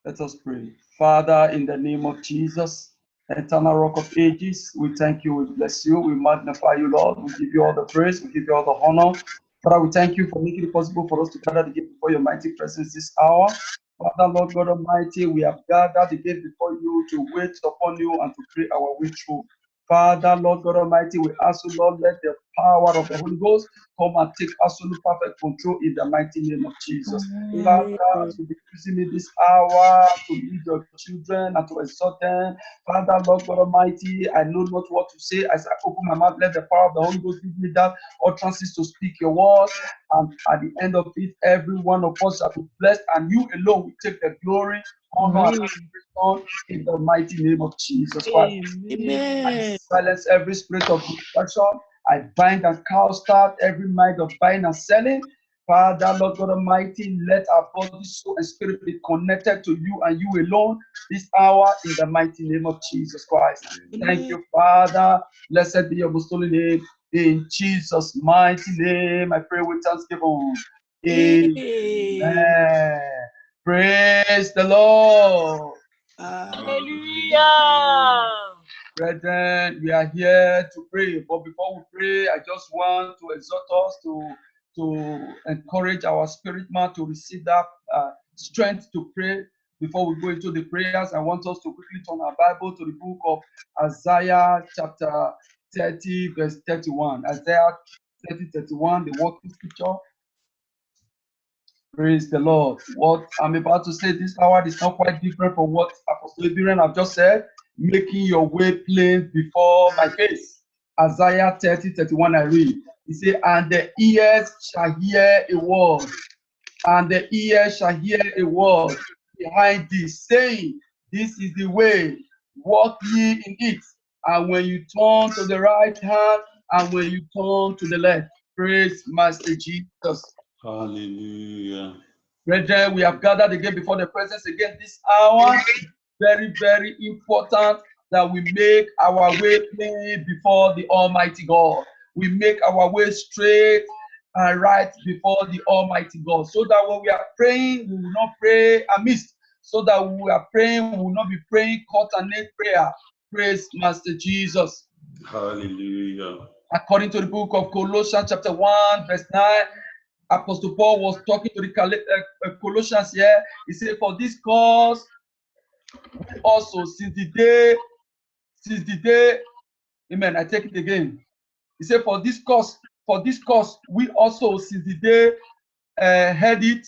Let us pray. Father, in the name of Jesus, eternal rock of ages, we thank you, we bless you, we magnify you, Lord. We give you all the praise, we give you all the honor. Father, we thank you for making it possible for us to gather again before your mighty presence this hour. Father, Lord God Almighty, we have gathered again before you to wait upon you and to pray our way through. Father, Lord God Almighty, we ask you, Lord, let the power of the Holy Ghost come and take absolute perfect control in the mighty name of Jesus. Father, as you be using me this hour to lead your children and to exhort them. Father, Lord God Almighty, I know not what to say. As I open my mouth, let the power of the Holy Ghost give me that utterances to speak your word. And at the end of it, every one of us shall be blessed, and you alone will take the glory, honor, and adoration in the mighty name of Jesus Christ. I silence every spirit of distraction. I bind and cast out every mind of buying and selling. Father, Lord God Almighty, let our body, soul, and spirit be connected to you and you alone this hour in the mighty name of Jesus Christ. Thank you, Father. Blessed be your most holy name. In Jesus' mighty name, I pray with thanksgiving. Amen. Praise the Lord. Hallelujah. Brethren, we are here to pray. But before we pray, I just want to exhort us to encourage our spirit man to receive that strength to pray. Before we go into the prayers, I want us to quickly turn our Bible to the book of Isaiah chapter 30, verse 31. Isaiah 30, 31, the working scripture. Praise the Lord. What I'm about to say this hour is not quite different from what Apostle Abraham have just said. Making your way plain before my face. Isaiah 30, 31, I read. He said, and the ears shall hear a word, and the ears shall hear a word behind this, saying, this is the way, walk ye in it. And when you turn to the right hand, and when you turn to the left, praise Master Jesus. Hallelujah. Brethren, we have gathered again before the presence again this hour. Very, very important that we make our way plain before the Almighty God. We make our way straight and right before the Almighty God. So that when we are praying, we will not pray amiss. So that when we are praying, we will not be praying cut and neck prayer. Praise Master Jesus. Hallelujah. According to the book of Colossians chapter 1, verse 9, Apostle Paul was talking to the Colossians here. He said, for this cause, we also, since the day, amen, I take it again. He said, for this cause, we also, since the day heard it,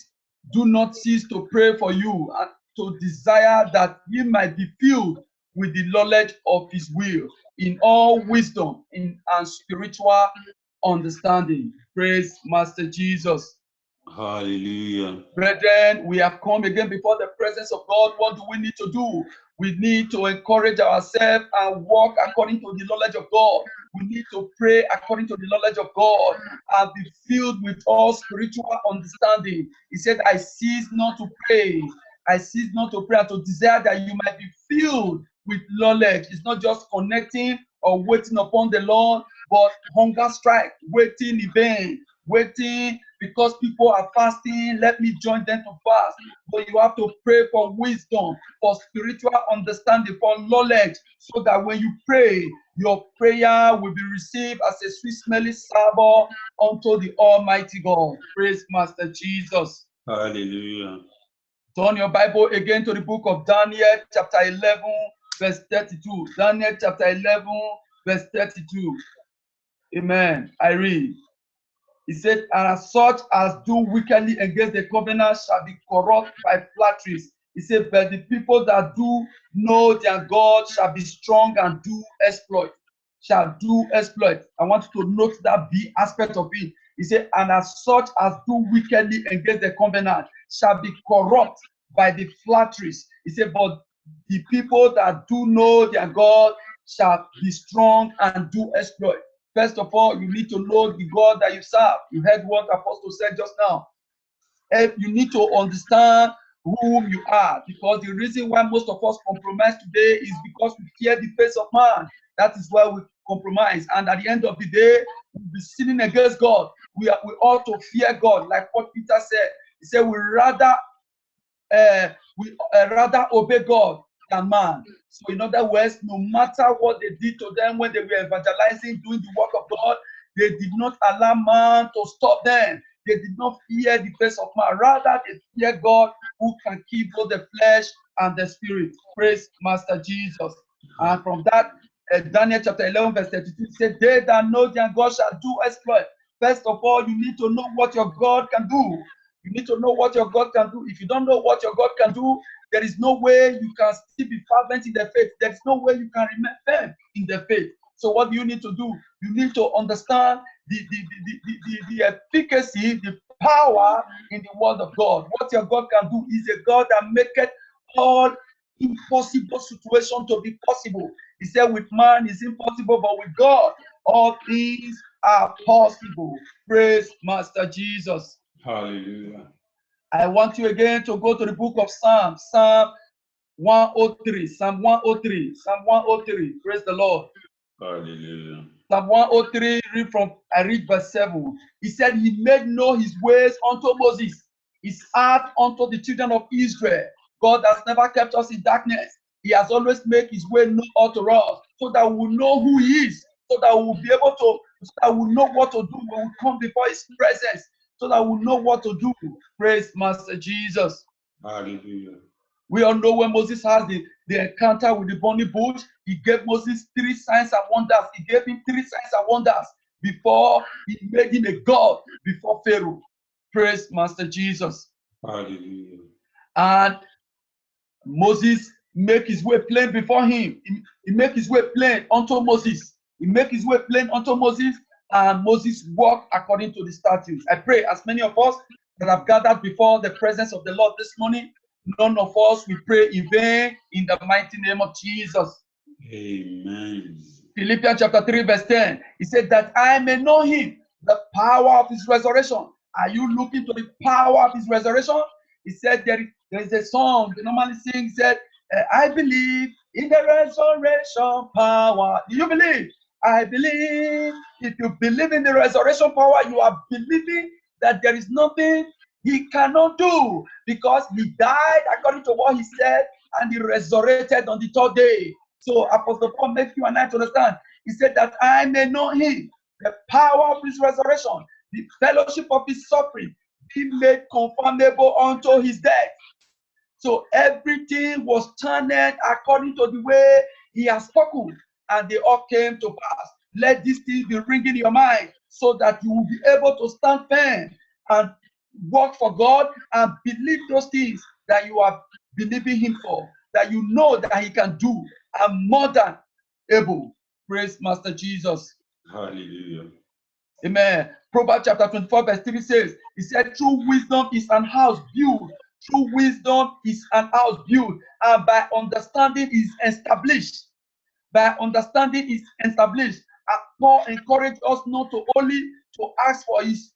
do not cease to pray for you and to desire that ye might be filled with the knowledge of his will in all wisdom and spiritual understanding. Praise Master Jesus. Hallelujah. Brethren, we have come again before the presence of God. What do we need to do? We need to encourage ourselves and walk according to the knowledge of God. We need to pray according to the knowledge of God and be filled with all spiritual understanding. He said, I cease not to pray. I cease not to pray and to desire that you might be filled with knowledge. It's not just connecting or waiting upon the Lord, but hunger strike, waiting in vain, waiting because people are fasting. Let me join them to fast. But you have to pray for wisdom, for spiritual understanding, for knowledge, so that when you pray, your prayer will be received as a sweet smelling savour unto the Almighty God. Praise Master Jesus. Hallelujah. Turn your Bible again to the book of Daniel, chapter 11, verse 32. Daniel, chapter 11, verse 32. Amen. I read. He said, and such as do wickedly against the covenant shall be corrupt by flatteries. He said, but the people that do know their God shall be strong and do exploit. Shall do exploit. I want you to note that B aspect of it. He said, and as such as do wickedly against the covenant shall be corrupt by the flatteries. He said, but the people that do know their God shall be strong and do exploit. First of all, you need to know the God that you serve. You heard what Apostle said just now. You need to understand whom you are, because the reason why most of us compromise today is because we fear the face of man. That is why we compromise. And at the end of the day, we'll be sinning against God. We ought to fear God, like what Peter said. He said, we we rather obey God than man. So in other words, no matter what they did to them when they were evangelizing, doing the work of God, they did not allow man to stop them. They did not fear the face of man. Rather, they fear God who can keep both the flesh and the spirit. Praise Master Jesus. And from that, Daniel chapter 11 verse 32 said, they that know their God shall do exploit. First of all, you need to know what your God can do. You need to know what your God can do. If you don't know what your God can do, there is no way you can still be fervent in the faith. There is no way you can remain firm in the faith. So what do you need to do? You need to understand the efficacy, the power in the word of God. What your God can do is a God that maketh all impossible situation to be possible. He said with man it's impossible, but with God all things are possible. Praise Master Jesus. Hallelujah. I want you again to go to the book of Psalms, Psalm 103, Psalm 103, Psalm 103. Praise the Lord. Hallelujah. Psalm 103, I read verse 7. He said, he made known his ways unto Moses, his heart unto the children of Israel. God has never kept us in darkness. He has always made his way known unto us, so that we will know who he is, so that we will be able to, so that we will know what to do when we come before his presence, so that we will know what to do. Praise Master Jesus. Hallelujah. We all know when Moses has the encounter with the burning bush, he gave Moses 3 signs and wonders. He gave him 3 signs and wonders before he made him a god before Pharaoh. Praise Master Jesus. Hallelujah. And Moses make his way plain before him. He make his way plain unto Moses. He make his way plain unto Moses, and Moses walked according to the statutes. I pray as many of us that have gathered before the presence of the Lord this morning, none of us will pray in vain in the mighty name of Jesus. Amen. Philippians chapter 3 verse 10. He said that I may know him, the power of his resurrection. Are you looking to the power of his resurrection? He said there is a song they normally sing. He said, I believe in the resurrection power. Do you believe? I believe. If you believe in the resurrection power, you are believing that there is nothing he cannot do, because he died according to what he said, and he resurrected on the 3rd day. So Apostle Paul makes you and I to understand. He said that I may know him, the power of his resurrection, the fellowship of his suffering, be made conformable unto his death. So everything was turned according to the way he has spoken, and they all came to pass. Let these things be ringing in your mind, so that you will be able to stand firm and work for God and believe those things that you are believing him for, that you know that he can do, and more than able. Praise Master Jesus. Hallelujah. Amen. Proverbs chapter 24 verse 3 says, he said, true wisdom is an house built. True wisdom is an house built, and by understanding is established. By understanding is established. And Paul encouraged us not to only to ask for his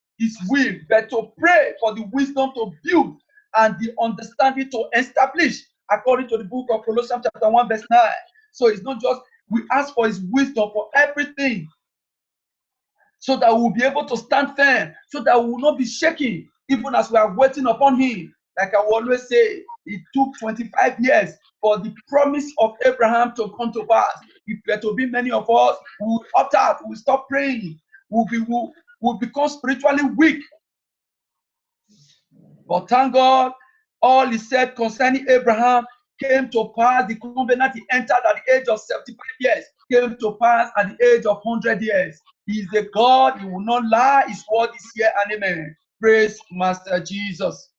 will, but to pray for the wisdom to build and the understanding to establish, according to the book of Colossians chapter 1 verse 9. So it's not just we ask for his wisdom for everything, so that we will be able to stand firm, so that we will not be shaking, even as we are waiting upon him. Like I will always say, it took 25 years for the promise of Abraham to come to pass. If there to be many of us, we will opt out, we will stop praying, we'll become spiritually weak. But thank God, all he said concerning Abraham came to pass. The covenant he entered at the age of 75 years came to pass at the age of 100 years. He is a God, he will not lie, his word is here and amen. Praise Master Jesus.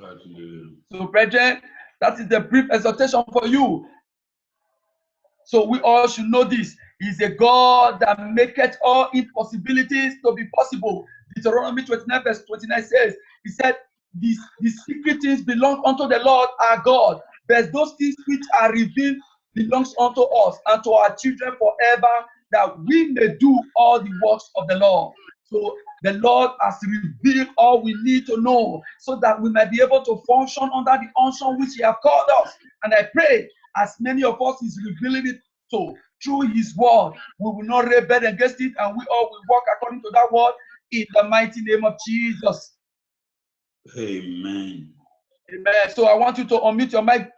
Hallelujah. So, brethren, that is the brief exhortation for you. So we all should know this. He is a God that maketh all impossibilities to be possible. Deuteronomy 29 verse 29 says, he said, the secret things belong unto the Lord our God, but those things which are revealed belongs unto us and to our children forever, that we may do all the works of the Lord. So the Lord has revealed all we need to know, so that we might be able to function under the unction which he has called us. And I pray, as many of us is revealing it to through his word, we will not rebel against it, and we all will walk according to that word in the mighty name of Jesus. Amen. Amen. So I want you to unmute your mic,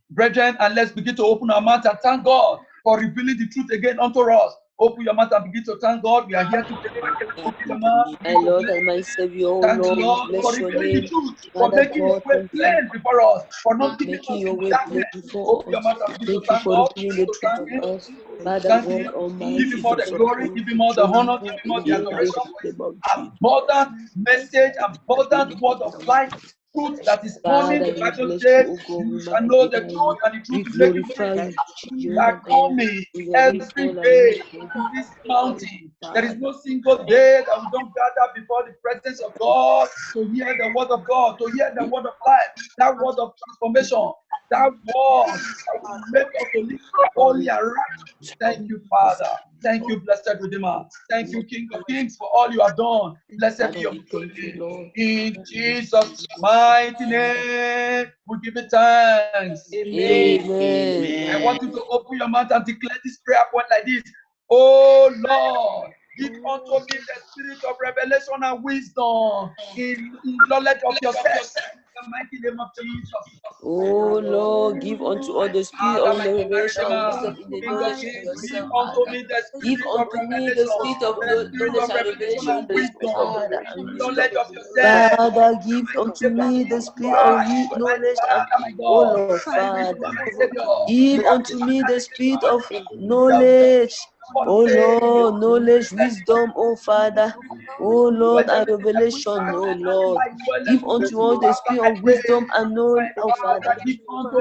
brethren, and let's begin to open our mouth and thank God for revealing the truth again unto us. Open your mouth and begin to thank God. We are here today. Open your mouth. My Lord and my Savior, oh Thank the Lord, Lord for bless your revealing the name. truth, for Father making His God, way thank you. plain before us, for not keeping Making us your in way darkness. plain before Open your us. mouth and begin to Thank you thank for God. revealing Begin the to truth thank of Him. us. Father Thank God Him. Give Almighty, Him all the King of glory. Kings, Give Him all the we honor. Give move Him all in the the adoration for His name of Jesus. abundant message, abundant word of life, truth that is coming. Father, The we Bible bless you, says, oh God, "You we shall know the magnify truth, you, and the truth we will make you glorify free." you, Truth are Jehovah God. coming We every extol and day worship to you. this mountain. There is Father, no single day that we don't gather before the presence of God to hear the word of God, to hear the word of life, that word of transformation, that word that will make us to live holy and right. Thank you, Father. Thank you, blessed Redeemer. Thank you, King of Kings, for all you have done. Blessed be Father, your we thank you, name. Lord. In Jesus' mighty name, we give you thanks. Amen. I want you to open your mouth and declare this prayer point like this. Oh Lord, give unto me the spirit of revelation and wisdom in knowledge of yourself. In the mighty name of Jesus. Oh Lord, give unto all the spirit Father, of my revelation and Redeemer, wisdom in the King of knowledge of Kings, give yourself, unto Father. me the Give spirit of unto me the revelation, spirit of the spirit knowledge of and revelation revelation, and the spirit of wisdom Father in and wisdom. knowledge of yourself. Father, give My unto Savior, me the Jesus spirit of Christ, my knowledge and, Father, my oh God, Lord, my Redeemer, Father. my Savior. Give We have unto me the spirit of knowledge, oh today. Lord, knowledge, wisdom, oh Father, oh Lord, and revelation, oh Lord. Give unto us the spirit of wisdom and knowledge, oh Father.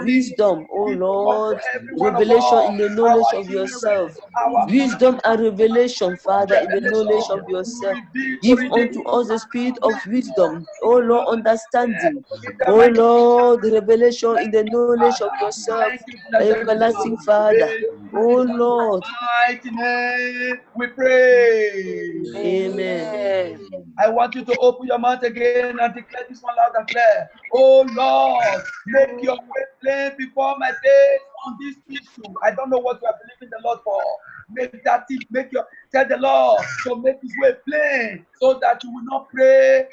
Wisdom, oh Lord, revelation in the knowledge of yourself. Wisdom and revelation, Father, in the knowledge of yourself. Give unto us the spirit of wisdom, oh Lord, understanding. Oh Lord, revelation in the knowledge of yourself, everlasting Father. Oh Lord. Mighty name we pray. Amen. I want you to open your mouth again and declare this one loud and clear. Oh Lord, make your way plain before my face on this issue. I don't know what you are believing the Lord for. Tell the Lord to make his way plain so that you will not pray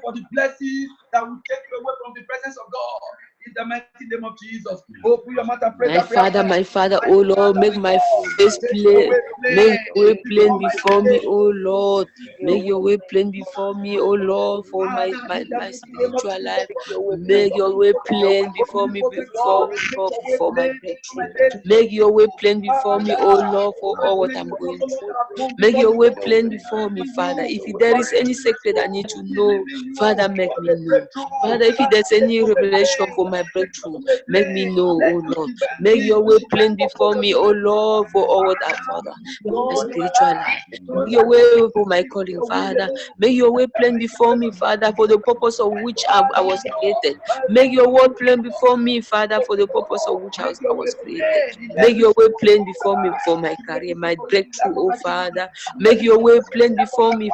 for the blessings that will take you away from the presence of God. In the mighty name of Jesus. Open your mouth and pray that prayer. My Father, oh Lord, make my face plain. Make your way plain before me, oh Lord. Make your way plain before me, oh Lord, for my spiritual life. Make your way plain before me, for my breakthrough. Make your way plain before me, oh Lord, for all what I'm going through. Make your way plain before me, Father. If there is any secret I need to know, Father, make me know. Father, if there's any revelation for my breakthrough, make me know, oh Lord. Make your way plain before me, oh Lord, for all what I, Father, for my spiritual life. Make your way for my calling, Father. Make your way plain before me, Father, for the purpose of which I was created. Make your word plain before me, Father, for the purpose of which I was created. Make your way plain before me for my career, my breakthrough, oh Father. Make your way plain before me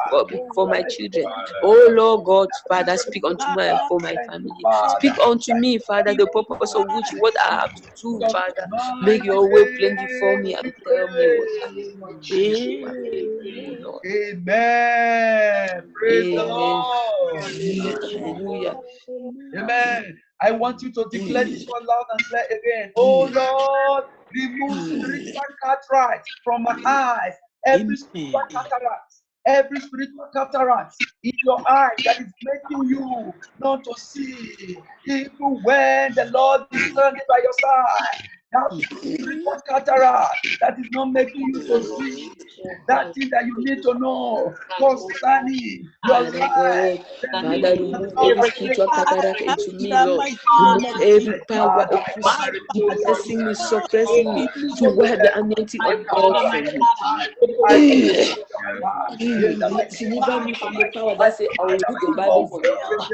for my children. Oh Lord God, Father, speak unto me for my family. Speak unto me, Father, the purpose of which what I have to do, Father. Make your way plain before me and tell me what I do. Jesus, oh Lord. Amen. Praise the Amen. Lord. Hallelujah. Amen. I want you to declare this one loud and clear again. Oh Lord, remove spiritual cataract from my eyes. Every spiritual cataract in your eyes that is making you not to see, even when the Lord is standing by your side. That spiritual cataract that is not making you to see that thing that you need to know concerning your Father life. God, Father, remove every spiritual cataract into me, Lord. Remove every power oppressing me, suppressing me, to wipe the anointing of God from me. Deliver me from the power that say I will read the Bible for 2 hours.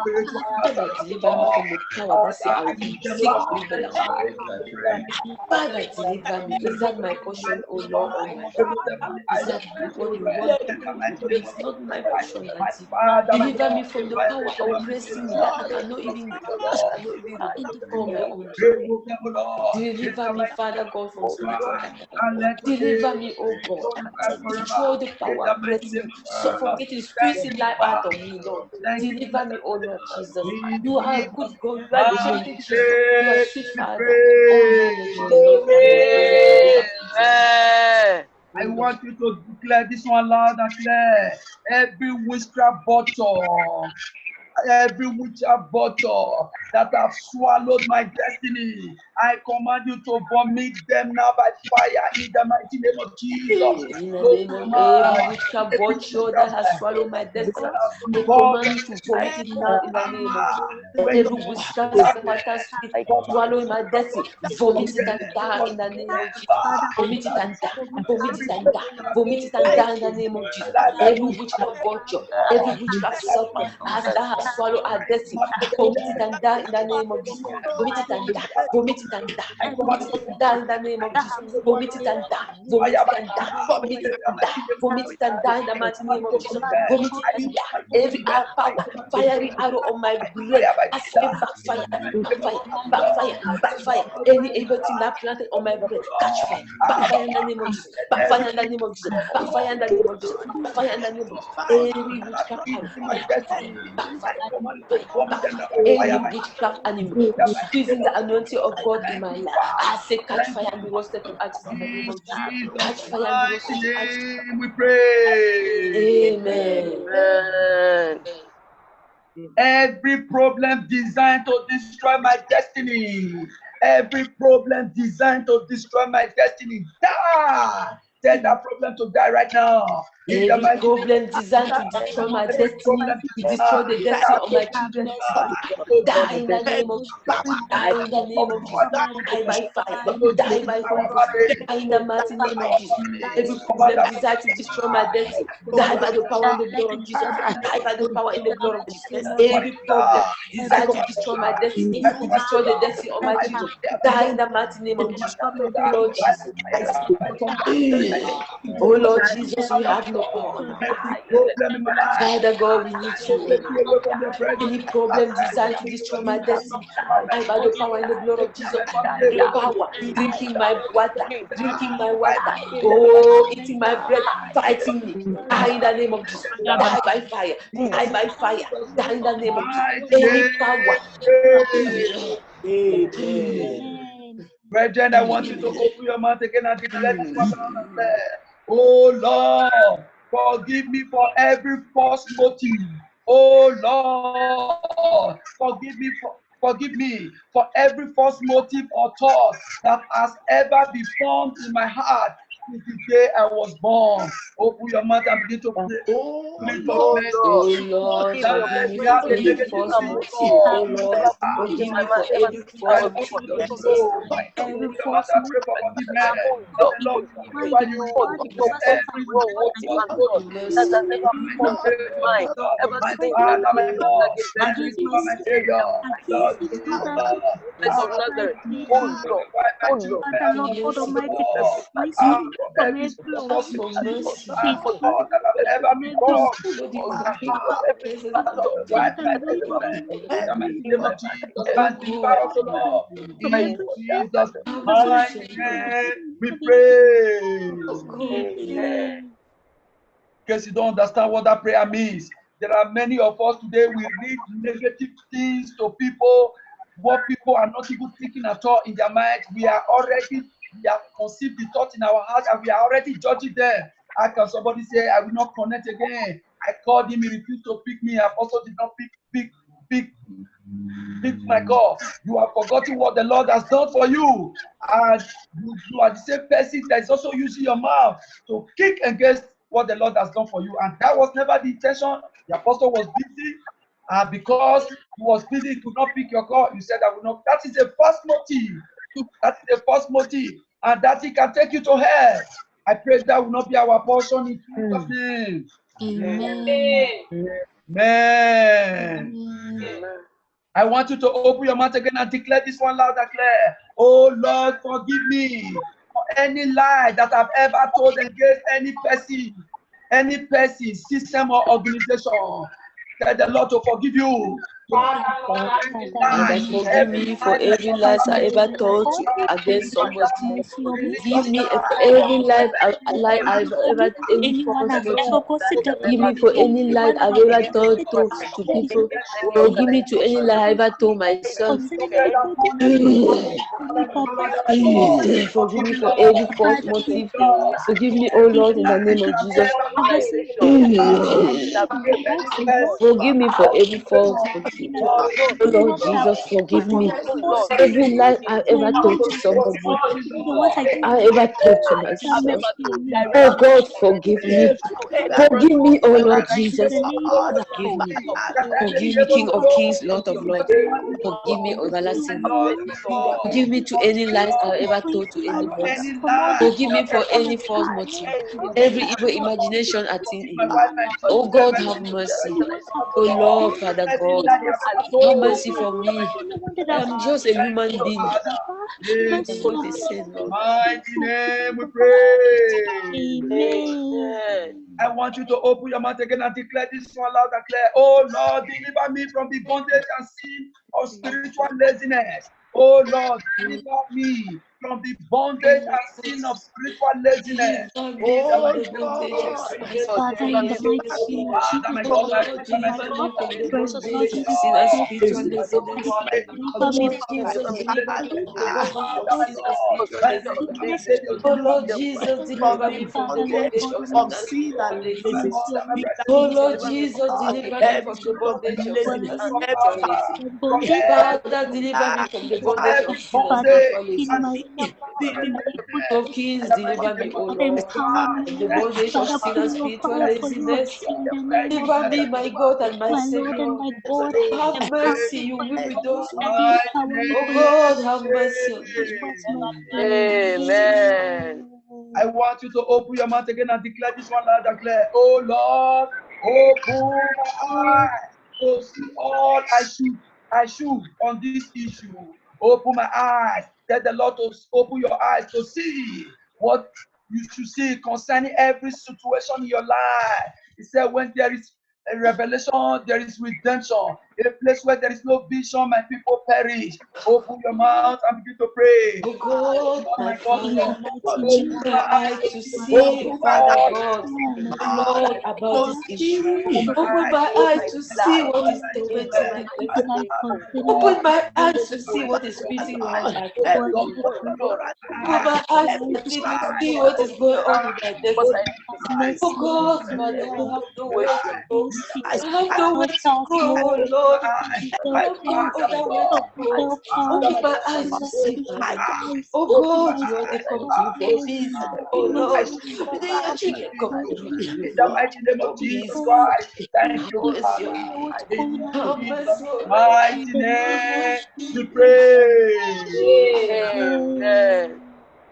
spiritual Father, deliver me from the power that say I will be sick, deliver me. Father, deliver me. Is that my portion, oh Lord Almighty? Is that what you want? It's not my portion, Daddy. Deliver me from the power oppressing me that I cannot even call my own. Deliver me, Father God, from spiritual attack. Deliver me, oh God. Destroy the power oppressing me. Suffocate it, squeeze it life out of me, Lord. Deliver me, oh Lord Jesus. You are a good God. You are gentle Jesus. You are sweet Father. Oh Lord, let you deliver me. I want you to declare this one loud and clear. Every witchcraft bottle, every witchcraft bottle that have swallowed my destiny, I command you to vomit them now by fire in the mighty name of Jesus. In the name of every witchcraft bottle that has swallowed my destiny, I command you to vomit it now in the name of Jesus. Every witchcraft Zapata spirit swallowing my destiny, vomit it and die in the name of Jesus. Vomit it and die, vomit it and die, vomit it and die in the name of Jesus. Every witchcraft bottle, every witchcraft serpent that has swallowed our destiny, vomit it and die in the name of Jesus. Vomit it and die, vomit it and die, vomit it and die in the name of Jesus. Vomit it and die, vomit it and die, vomit it and die, vomit it and die in the mighty name of Jesus. Vomit it and die. Every power, fiery arrow on my brain, I say backfire, backfire, backfire, backfire. Any evil thing that planted on my brain, catch fire, backfire in the name of Jesus, backfire in the name of Jesus, backfire in the name of Jesus, backfire in the name of Jesus. Every witchcraft arrow, backfire, backfire. Any witchcraft animal squeezing the anointing of God in my life, I say catch fire and be roasted to ashes in the name of Jesus. Catch fire and be roasted to ashes. We pray. Amen. Every problem designed to destroy my destiny, every problem designed to destroy my destiny, die. Tell that problem to die right now. Every problem designed to destroy my destiny, to destroy the destiny of my children, die in the name of Jesus. Die in the name of Jesus. Die by fire. Die by Holy Ghost. Die in the mighty name of Jesus. Every problem designed to destroy my destiny, die by the power in the blood of Jesus. Die by the power in the blood of Jesus. Every problem designed to destroy my destiny, to destroy the destiny of my children, die in the mighty name of Jesus. Lord Jesus. Oh Lord Jesus, we have no power. Father God, we need you. Any problem designed to destroy my destiny, die by the power in the blood of Jesus. Any power drinking my water, oh, eating my bread, fighting me, die in the name of Jesus. Die by fire, die by fire, die in the name of Jesus. Any power. Amen. Brethren, I want you to open your mouth again and declare this one loud and clear. Oh Lord, forgive me for every false motive. Oh Lord, forgive me for every false motive or thought that has ever been formed in my heart since the day I was born. Open your mouth and begin to pray. Oh Lord, forgive me for every false motive. Oh Lord, forgive me for every false motive. Every false we pray. In case you don't understand what that prayer means, there are many of us today, we read negative things to people, what people are not even thinking at all in their mind. We have conceived the thought in our heart and we are already judging them. How can somebody say, I will not connect again? I called him, he refused to pick me. I also did not pick my God. You have forgotten what the Lord has done for you. And you are the same person that is also using your mouth to kick against what the Lord has done for you. And that was never the intention. The apostle was busy. And because he was busy, he could not pick your call. You said, I will not. That is a false motive. That is a false motive. And that it can take you to hell. I pray that will not be our portion in Jesus' name. Amen. Amen. I want you to open your mouth again and declare this one loud and clear. Oh Lord, forgive me for any lie that I've ever told against any person, system or organization. Tell the Lord to forgive you. Father, forgive me for every lie I ever told against somebody. Forgive me for every lie I've ever Forgive me for any lie I've ever told to people. Forgive me to any lie I ever told my son. Forgive me for every false motive. Forgive me, oh Lord, in the name of Jesus. Forgive me for every false motive. Oh Lord Jesus, forgive me. Every lie I ever told to somebody, I ever told to myself. Oh God, forgive me. Forgive me, oh Lord Jesus. Forgive me. Forgive me, King of Kings, Lord of Lords. Forgive me, everlasting. Forgive me to any lies I ever told to anybody. Forgive me for any false motive, every evil imagination I think in me. Oh God, have mercy. Oh Lord, Father God, have mercy for me. I'm just a human being. What they say, Lord. Mighty name we pray. Amen. I want you to open your mouth again and declare this one loud and clear. Oh Lord, deliver me from the bondage and sin of spiritual laziness. Oh Lord, deliver me from the bondage and sin of spiritual laziness. Oh Lord, Father, in the mighty name of Jesus, oh Lord, deliver me from the bondage of sin and spiritual laziness. Oh Lord Jesus, deliver me from the bondage of sin and laziness. Oh Lord Jesus, deliver me from the bondage of sin and spiritual laziness. Father, deliver me from the bondage of sin and spiritual laziness. Of Kings, deliver me, O Lord, from the bondage of sin and spiritual laziness. Deliver me, my God and my Savior. Have mercy, you will with those who will. Oh God, have mercy on me. Amen. I want you to open your mouth again and declare this one loud and clear. Oh Lord, open my eyes to see all I should on this issue. Open my eyes. Tell the Lord to open your eyes to see what you should see concerning every situation in your life. He said, when there is a revelation, there is redemption. In a place where there is no vision, my people perish. Open your mouth and begin to pray. Oh God, my Father, open my eyes to see, Father God, Lord, about this issue. Open my eyes to see what is tormenting me. Open my eyes to see what is beating my heart. Open my eyes to see what is going on with my destiny. Oh God, Father, I have no way to go. I have no way to go, oh Lord. I have no other way to go. Open my eyes to see, Father. Oh God, you are the come to for peace. Oh Lord, your children come to me. In the mighty name of Jesus Christ, thank you, Father. In Jesus' mighty name, we pray. Amen.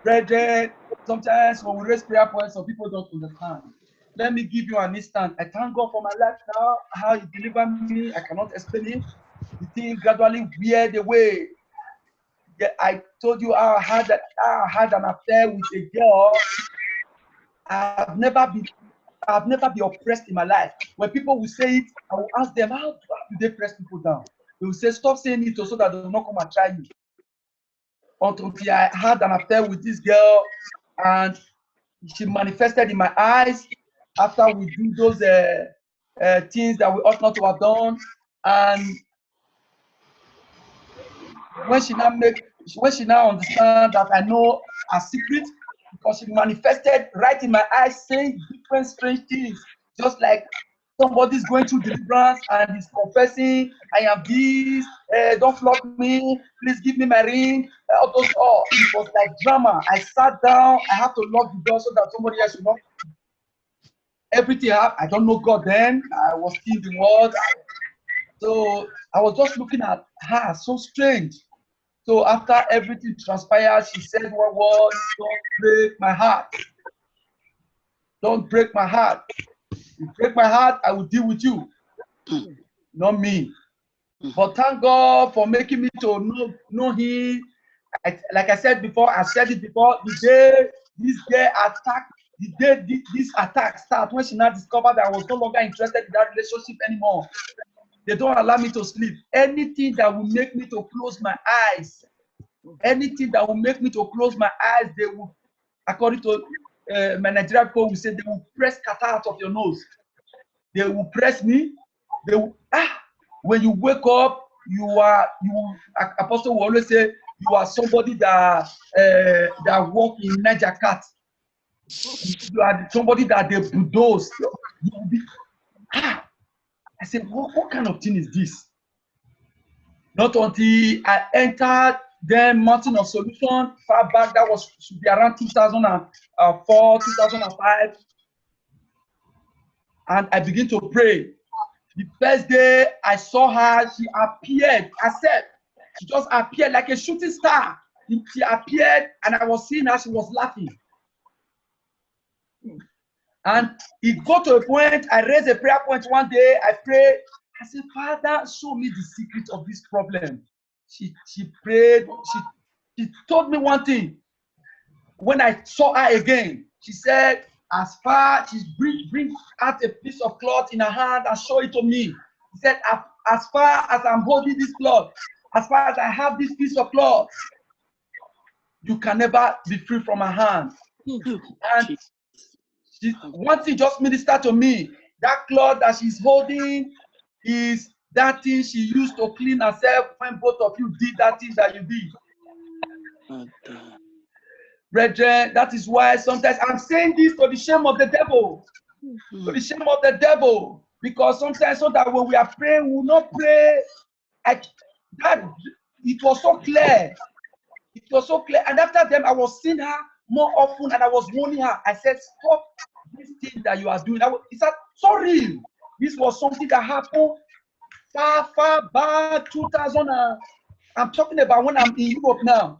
Brethren, sometimes when we raise prayer points, some people don't understand. Let me give you an instant. I thank God for my life now, how He delivered me. I cannot explain it. The thing gradually veered away. Yeah, I told you how I had an affair with a girl. I've never been oppressed in my life. When people will say it, I will ask them, how do they press people down? They will say, stop saying it so that they will not come and try you. Until I had an affair with this girl, and she manifested in my eyes after we do those things that we ought not to have done. And when she now understand that I know her secret, because she manifested right in my eyes, saying different strange things, just like somebody's going through deliverance and he's confessing, I am this, don't flog me, please give me my ring, all those, it was like drama. I sat down, I have to lock the door so that somebody else will not. Everything happened. I don't know God then, I was still in the world. So I was just looking at her, so strange. So after everything transpired, she said one word, don't break my heart. Don't break my heart. You break my heart, I will deal with you. Not me. But thank God for making me to know him. Like I said before, I said it before, the day this girl attacked, the day this attack started, when she now discovered that I was no longer interested in that relationship anymore. They don't allow me to sleep. Anything that will make me to close my eyes, anything that will make me to close my eyes, they will, according to my Nigerian people, will say they will press kata out of your nose. They will press me. They will, when you wake up, Apostle will always say, you are somebody that work in Niger Cat. You are somebody that they bulldoze. You will be, I said, what kind of thing is this? Not until I entered the Mountain of Solution far back, that should be around 2004, 2005. And I began to pray. The first day I saw her, she appeared. I said, she just appeared like a shooting star. She appeared, and I was seeing her, she was laughing. And it got to a point, I raised a prayer point one day, I prayed. I said, Father, show me the secret of this problem. She prayed, she told me one thing. When I saw her again, she said, as far she bring out a piece of cloth in her hand and show it to me. She said, as far as I'm holding this cloth, as far as I have this piece of cloth, you can never be free from her hand. And one thing just ministered to me. That cloth that she's holding is that thing she used to clean herself when both of you did that thing that you did. Brethren, that is why sometimes I'm saying this to the shame of the devil. To the shame of the devil. Because sometimes, so that when we are praying, we will not pray. It was so clear. It was so clear. And after them, I was seeing her more often, and I was warning her. I said, stop this thing that you are doing. He said, sorry. This was something that happened far back, 2000. I'm talking about when I'm in Europe now.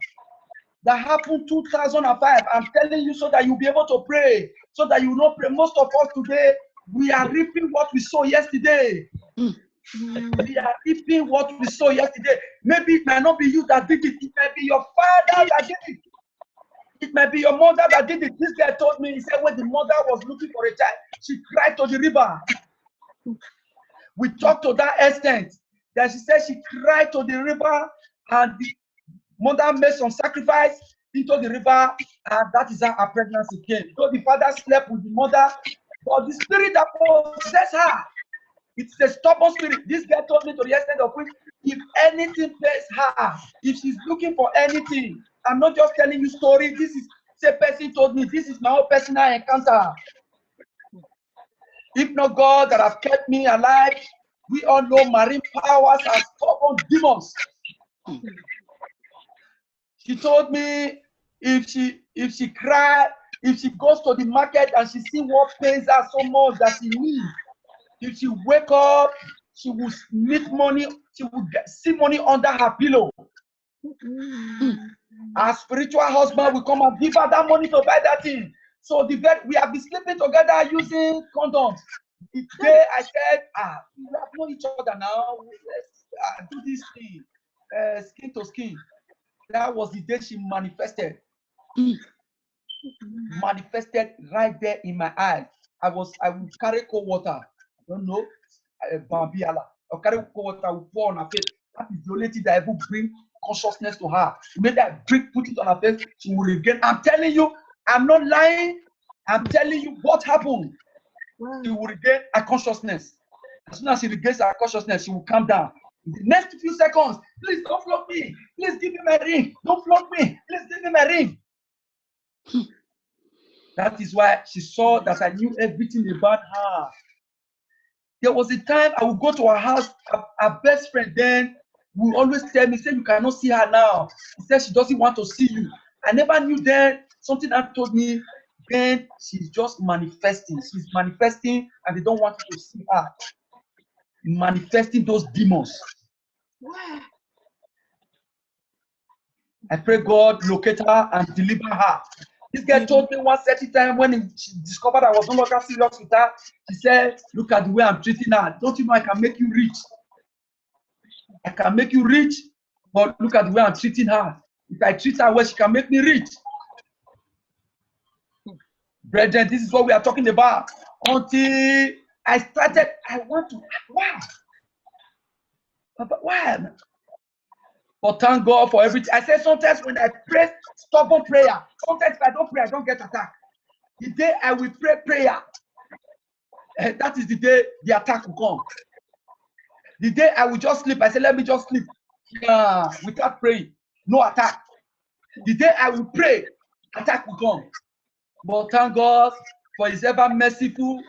That happened 2005. I'm telling you so that you'll be able to pray, so that you will not pray. Most of us today, we are reaping what we sowed yesterday. We are reaping what we saw yesterday. Maybe it might not be you that did it. It might be your father that did it. It might be your mother that did it. This guy told me, he said when the mother was looking for a child, she cried to the river. We talked to that extent that she said she cried to the river, and the mother made some sacrifice into the river, and that is how her pregnancy came. So the father slept with the mother, but the spirit that possessed her, it's a stubborn spirit. This guy told me to the extent of which, if anything plays her, if she's looking for anything, I'm not just telling you story. This is the person told me. This is my own personal encounter. If not God that have kept me alive, we all know marine powers are stubborn demons. She told me if she cry, if she goes to the market and she see what pains her so much that she needs. If she wake up, she will meet money, she will see money under her pillow. Her spiritual husband will come and give her that money to buy that thing. So we have been sleeping together using condoms. The day I said, we have known each other now, let's do this thing, skin to skin. That was the day she manifested. Manifested right there in my eyes. I would carry cold water. I don't know, Bambiala. I'll carry cold water, I will pour on her face. That is the only thing that ever bring consciousness to her. She made that drink, put it on her face, she will regain. I'm telling you, I'm not lying. I'm telling you what happened. She will regain her consciousness. As soon as she regains her consciousness, she will calm down. In the next few seconds, please don't flog me. Please give me my ring. Don't flog me. Please give me my ring. That is why she saw that I knew everything about her. There was a time I would go to her house. Her best friend then would always tell me, say, you cannot see her now. He said she doesn't want to see you. I never knew then. Something that told me, then she's just manifesting. She's manifesting and they don't want you to see her. Manifesting those demons. I pray God locate her and deliver her. This guy told me one certain time when she discovered I was no longer serious with her, she said, look at the way I'm treating her. Don't you know I can make you rich? I can make you rich, but look at the way I'm treating her. If I treat her well, she can make me rich. Brethren, this is what we are talking about. Until I started, I want to, wow. But why? But thank God for everything. I said sometimes when I pray stubborn prayer, sometimes if I don't pray, I don't get attacked. The day I will pray prayer, that is the day the attack will come. The day I will just sleep, I say, let me just sleep without praying. No attack. The day I will pray, attack will come. But thank God for his ever merciful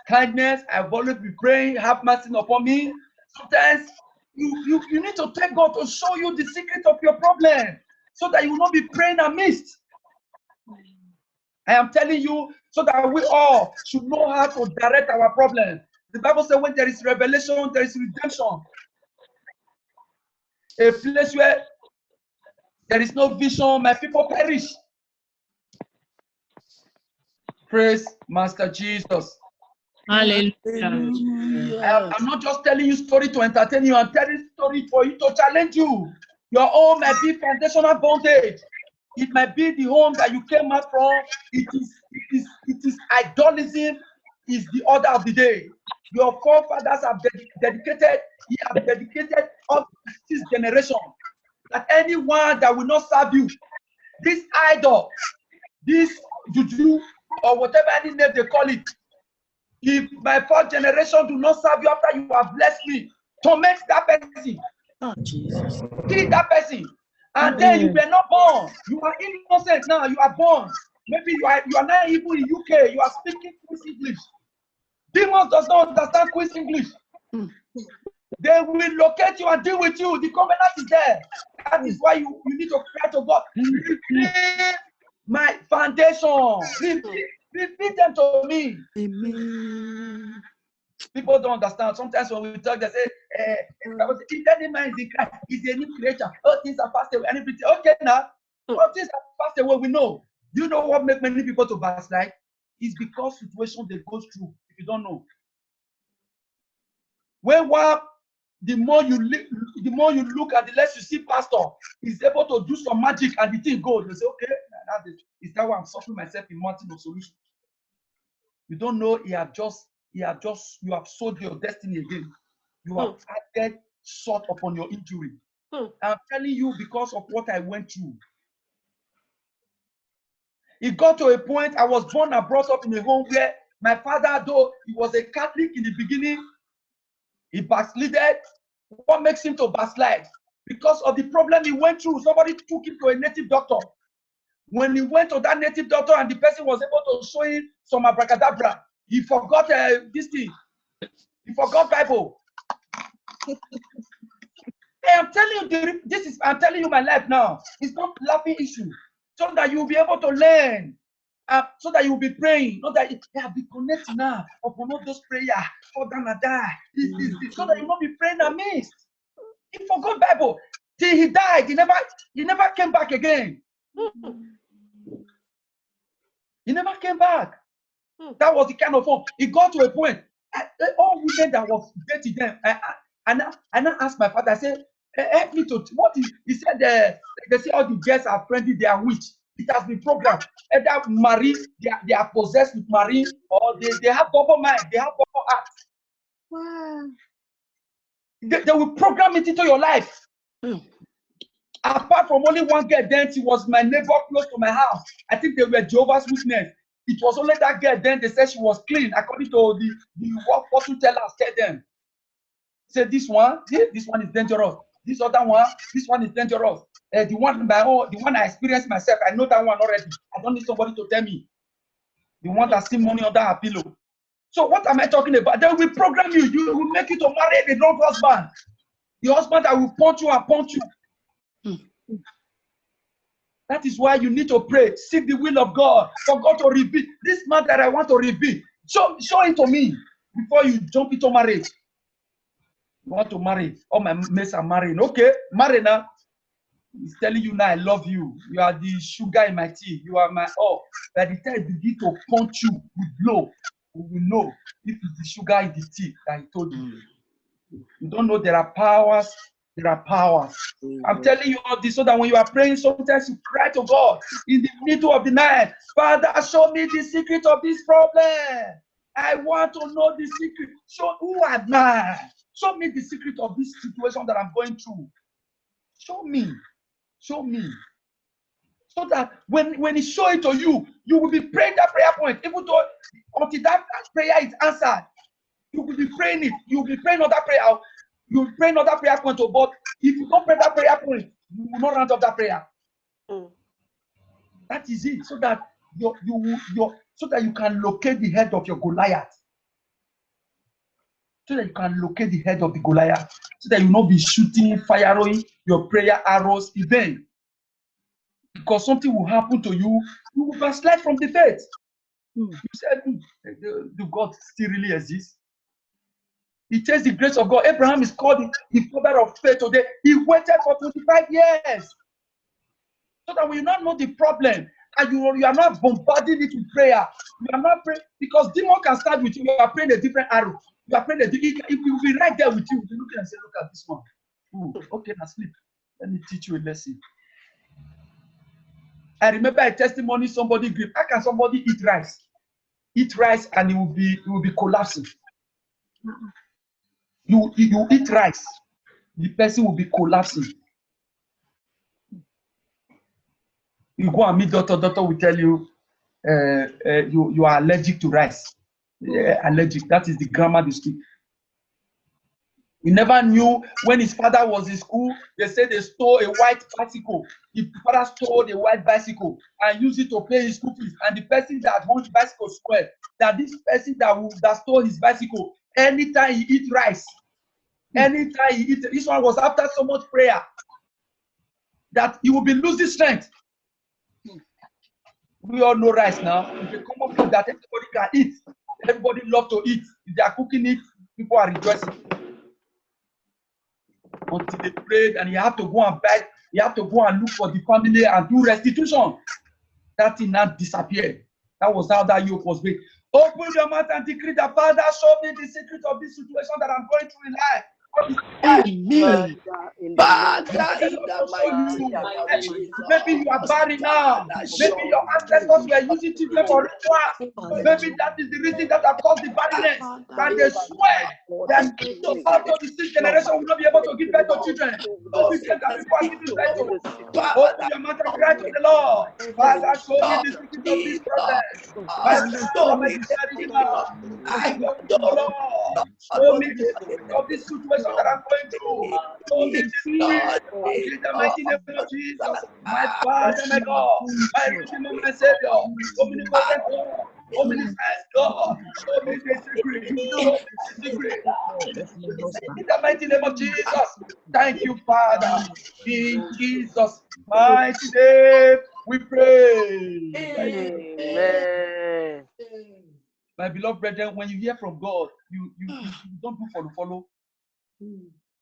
kindness. I've always been praying, have mercy upon me. Sometimes you need to thank God to show you the secret of your problem so that you will not be praying amiss. I am telling you so that we all should know how to direct our problem. The Bible says when there is revelation, there is redemption. A place where there is no vision, my people perish. Praise Master Jesus. Hallelujah. I'm not just telling you story to entertain you. I'm telling story for you to challenge you. Your home might be foundational bondage. It might be the home that you came out from. It is idolism is the order of the day. Your forefathers have dedicated up to this generation. That anyone that will not serve you, this idol, this juju, or whatever any name they call it, if my fourth generation do not serve you after you have blessed me, torment that person. Oh, Jesus. Kill that person. And then you were not born. You are innocent now. You are born. Maybe you are not even in UK. You are speaking Queen's English. Demons does not understand Queen's English. They will locate you and deal with you. The covenant is there. That is why you need to cry to God. Repeat my foundation. Repeat them to me. Amen. People don't understand. Sometimes when we talk, they say, if any man is in Christ, he's a new creature. All things are passed away. And everything. Okay, now, all things are passed away, we know. Do you know what makes many people to backslide? It's because situation they go through. If you don't know. The more you look at, the less you see pastor is able to do some magic and the thing goes. You say, okay, is that why I'm suffering myself in mountain of solution? You don't know you have sold your destiny again. You have added salt upon your injury. I'm telling you because of what I went through. It got to a point, I was born and brought up in a home where my father, though he was a Catholic in the beginning, he backslided. What makes him to backslide? Because of the problem he went through. Somebody took him to a native doctor. When he went to that native doctor and the person was able to show him some abracadabra, he forgot this thing. He forgot Bible. Hey, I'm telling you, I'm telling you my life now. It's not laughing issue. So that you'll be able to learn. So that you'll be praying. Not that I'll be connected now upon all those prayers. For them to die. This. So that you will not be praying amiss. He forgot Bible. Till he died. He never came back again. He never came back. That was the kind of form. It got to a point. All women that was dating them. And I asked my father, I said, help me to what he said they say all the girls are friendly, they are witch. It has been programmed. Either marry, they are possessed with marine, or they have double mind, they have double heart. Wow. They will program it into your life. Apart from only one girl, then she was my neighbor close to my house. I think they were Jehovah's Witness. It was only that girl, then they said she was clean, according to the what fortune tellers tell them. Say this one is dangerous. This other one, this one is dangerous. The one I experienced myself, I know that one already. I don't need somebody to tell me. The one that see money under her pillow. So what am I talking about? They will program you. You will make you to marry the wrong husband. The husband that will punch you and punch you. That is why you need to pray. Seek the will of God. For God to reveal. This man that I want to reveal. Show it to me before you jump into marriage. You want to marry. All my mates are marrying. Okay, marry now. He's telling you now, I love you. You are the sugar in my tea. You are my all. By the time he begin to punch you with blow, we will know if it's the sugar in the tea that he told you. You don't know there are powers There are powers. I'm telling you all this so that when you are praying, sometimes you cry to God in the middle of the night. Father, show me the secret of this problem. I want to know the secret. Show who am I? Show me the secret of this situation that I'm going through. Show me. Show me. So that when he show it to you, you will be praying that prayer point. Even though until that prayer is answered, you will be praying it. You will be praying another prayer. You will pray another prayer point. But if you don't pray that prayer point, you will not round up that prayer. That is it. So that so that you can locate the head of your Goliath. So that you can locate the head of the Goliath. So that you will not be shooting, firing your prayer arrows in vain. Because something will happen to you, you will backslide from the faith. You said, do God still really exist? It takes the grace of God. Abraham is called the father of faith today. He waited for 25 years. So that we not know the problem. And you are not bombarding it with prayer. You are not praying because demon can start with you. You are praying a different arrow. You are praying it will be right there with you. You look and say, look at this one. Ooh, okay, now sleep. Let me teach you a lesson. I remember a testimony somebody gave. How can somebody eat rice? Eat rice and it will be collapsing. You eat rice, the person will be collapsing. You go and meet doctor will tell you you are allergic to rice. Allergic, that is the grammar they speak. He never knew when his father was in school. They said they stole a white bicycle. His father stole a white bicycle and used it to pay his school fees. And the person that owned the bicycle swear that this person that stole his bicycle, anytime he eat rice, anytime he eat, this one was after so much prayer that he will be losing strength. We all know rice now. It's a common food that everybody can eat. Everybody love to eat. If they are cooking it, people are rejoicing. Until they prayed and you have to go and beg, you have to go and look for the family and do restitution. That thing now disappeared. That was how that yoke was made. Open your mouth and decree that Father, show me the secret of this situation that I'm going through in life. Amen. Father, in the mighty name of Jesus. Maybe you are barren now. Maybe your ancestors were using children for ritual. Maybe that is the reason that have caused the barrenness. And they swear that after the sixth generation will not be able to give birth to children. So we can that before giving birth to. Open your mouth and cry to the Lord. Father, show me the secret of this problem. Show me the secret of this situation that I'm going through. Show me the secret. In the mighty name of Jesus, my Father, my God, my Redeemer, my Savior, omnipotent God, omniscient God, show me the secret. Show me the secret. In the mighty name of Jesus, thank you, Father. In Jesus' mighty name, we pray. Amen. My beloved brethren, when you hear from God, you don't do follow.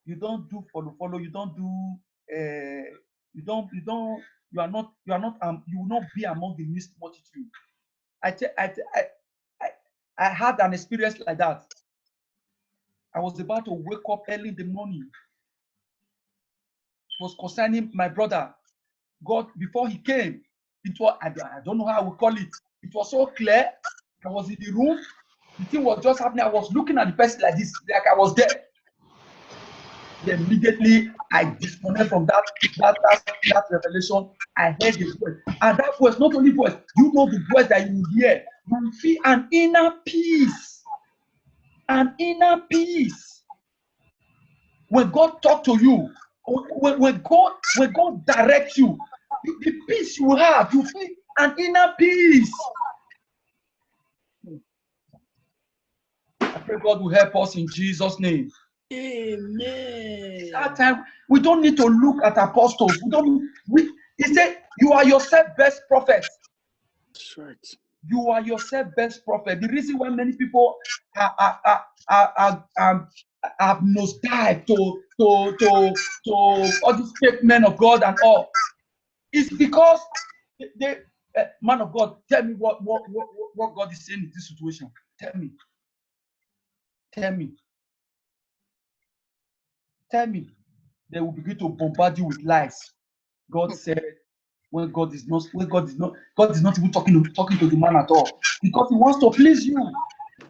You don't do follow. You don't do. You are not. You will not be among the mixed multitude. I had an experience like that. I was about to wake up early in the morning. It was concerning my brother. God, before he came, it was, I don't know how I would call it. It was so clear. I was in the room. The thing was just happening. I was looking at the person like this, like I was there. Then immediately I disconnect from that revelation. I heard the voice. And that voice, not only voice, you know the voice that you hear. You will feel an inner peace. An inner peace. When God talks to you, when God directs you, the peace you have, you feel an inner peace. I pray God will help us in Jesus' name. Amen. That time we don't need to look at apostles. He said, "You are yourself best prophet." That's right. You are yourself best prophet. The reason why many people have nosedived to all these fake men of God and all is because they man of God, tell me what God is saying in this situation. Tell me. they will begin to bombard you with lies. God said, when God is not even talking to the man at all, because He wants to please you,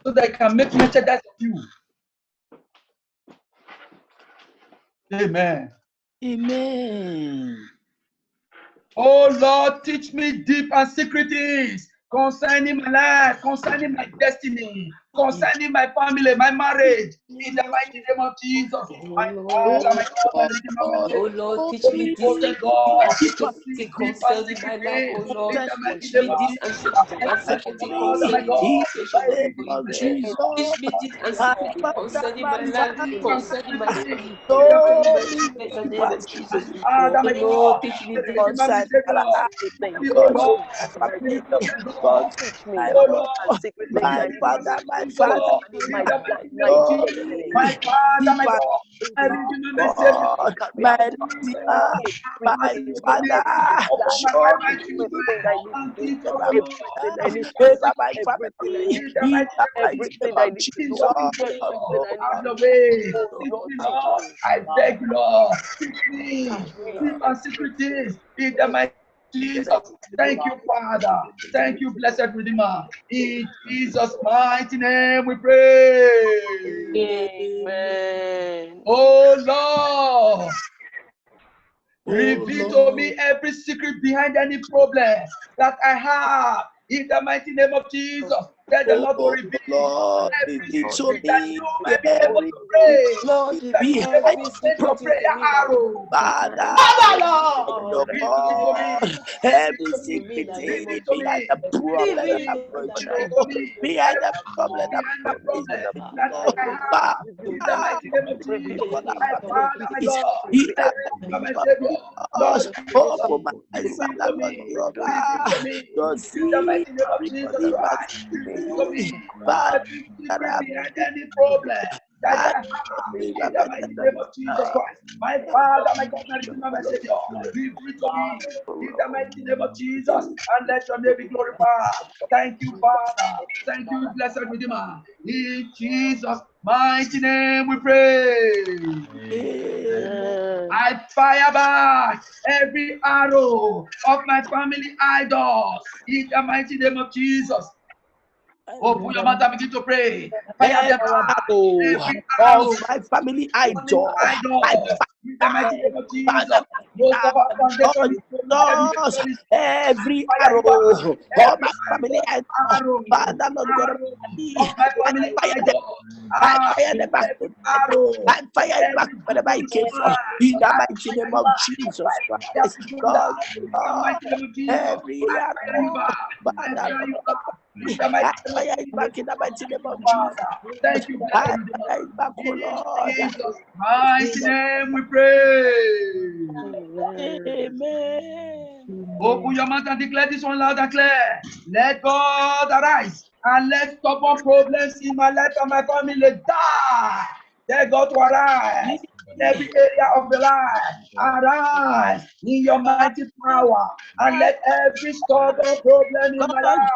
so that He can make merchandise of you. Amen. Amen. Oh Lord, teach me deep and secret things concerning my life, concerning my destiny, concerning my family, my marriage. In the mighty name of Jesus, my Father, my God, my Redeemer, my Oh Savior. Lord, teach me this Oh secret God, and teach secret me thing deep and concerning my secret life. Oh things. Lord, In the mighty teach name me of this Jesus, and my secret thing Father, my concerning the God, situation my of Name Redeemer, going of my there. Jesus, Savior. Teach me this and my secret thing Father, concerning my my life, Father, concerning my family, concerning show my me business in the name of deepest My Jesus. Father, Oh my Lord, God, teach me my this. Redeemer, my concerning my Savior. life, Teach me, oh Lord, concerning my my family. Redeemer, God, God. my Oh Lord, Lord, teach my me deep and Father, my secret things, oh Father, Lord. In the mighty name of show Jesus, my me Father, my deeper God, my things, Redeemer, my Savior. God, my Oh Redeemer, Jesus, have my mercy upon me, Father, upon show my me children, and teach us, my oh Lord, deep and over secret my things. family, In the in mighty the name of mighty name Jesus, of King Jesus. of Kings, oh Lord, Oh, have your way. Teach me, Lord, I beg you, Lord, teach me deep and secret things. In the mighty Jesus. Thank you, Father. Thank you, blessed Redeemer. In Jesus' mighty name we pray. Amen. Oh Lord, oh reveal to Lord, me every secret behind any problem that I have. In the mighty name of Jesus, let the Lord to oh reveal Lord, every reveal to secret that me you might be able every to pray. Lord, That you reveal might be able behind every to send your secret thing to prayer me that arrow. Father, Father, oh Lord, reveal it to me. God, Reveal every to me. me in secret the name Reveal thing of to behind me. Jesus. the Reveal problem to that me. Reveal I'm going Reveal through, to me. behind the Every problem secret that behind the I'm problem facing, that I have. In the Father, mighty name of Jesus, my Father, my is God, in my the Redeemer, name my of Savior, Lord, Jesus. reveal to Open me. my eyes Reveal and to me. Reveal Lord, to me. to In the see mighty name of Jesus everybody Christ, reveal to me. me. Father, Every secret I'm behind any problem that I have. In the mighty name of Jesus Christ, my Father, my God, my Redeemer, my Savior, reveal to me. In the mighty name of Jesus, and let your name be glorified. Thank you, Father. Thank you, blessed Redeemer. In Jesus' mighty name we pray. Amen. I fire back every arrow of my family idols in the mighty name of Jesus. Open your mouth and begin to pray. Fire them back. Arrow Every of arrow, my family family idol, I idol in the mighty name of Jesus. Father, Most of our foundation is Lord, solid. every Fire arrow it back. of Every my family idol, arrow, Father, Lord God arrow Almighty, of my I family fire them, idol. I Ah, fire them back to every them, arrow, I fire it back every wherever good it came from, man, in the I mighty fire name you of back. Jesus I fire Christ, you Lord, back. In the Lord, mighty name of Jesus, every I fire you arrow, back. I Father, fire Lord you God back. In Almighty, the I mighty name of fire it Jesus. back in the mighty Thank name you, of Father. Thank Jesus, you, I blessed Redeemer. fire it back, oh In Lord, Jesus' mighty name we pray. amen. Open your mouth and declare this one loud and clear. Let God arise and let stubborn problems in my life and my family die. Let God to arise in every area of the life. Arise in your mighty power and let every stubborn problem in my God, life,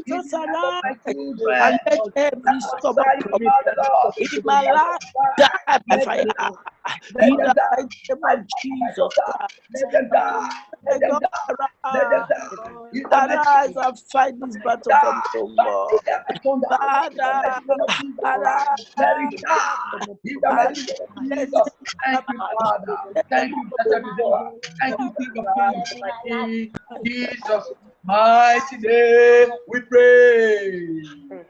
in Jesus, the life of my arise children, and let that every are stubborn crying problem about the Lord, in my let life them die. die by Let fire. them die. Let In them the die. mighty name My of Father, my Jesus daughter, Christ, let them die. Let let them God die. Let them arise, die. In the mighty name arise of and Jesus. fight this Let it battle for me, die. oh By God. fire, by thunder. In the Father, mighty name of Jesus Christ. arise Let it die. In the and mighty name of let Jesus. Thank you, Father. them Thank you, blessed Redeemer. Thank you, King of Kings. In Jesus' mighty name we pray.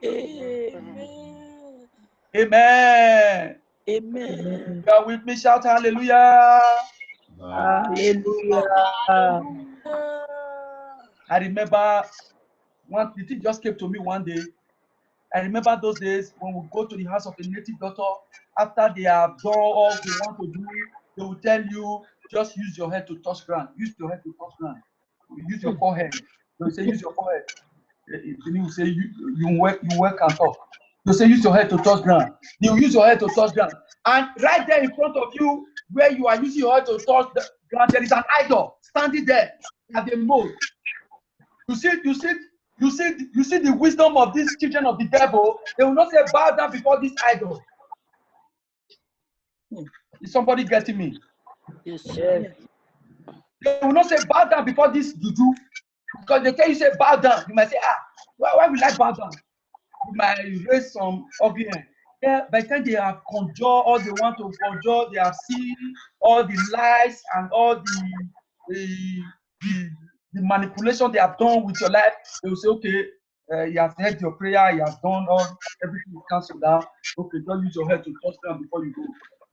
Amen. Amen. Amen. You are with me, shout hallelujah. Hallelujah. I remember the thing just came to me one day. I remember those days when we go to the house of a native doctor, after they have done all they want to do, they will tell you, just use your head to touch ground. Use your head to touch ground. Use your forehead. They will say, use your forehead. Then will say, you work and talk. They will say, use your head to touch ground. They will use your head to touch ground. And right there in front of you, where you are using your head to touch the ground, there is an idol standing there at the mold. You see the wisdom of these children of the devil. They will not say bow down before this idol. Is somebody getting me? Yes, sir. They will not say bow down before this juju. Because they tell you say bow down. You might say, why will I bow down? You might raise some ugly hand. Yeah, by the time they have conjured all they want to conjure, they have seen all the lies and all the manipulation they have done with your life. They will say, okay, you have heard your prayer, you have done everything is cancelled down. Okay, don't use your head to touch ground before you go.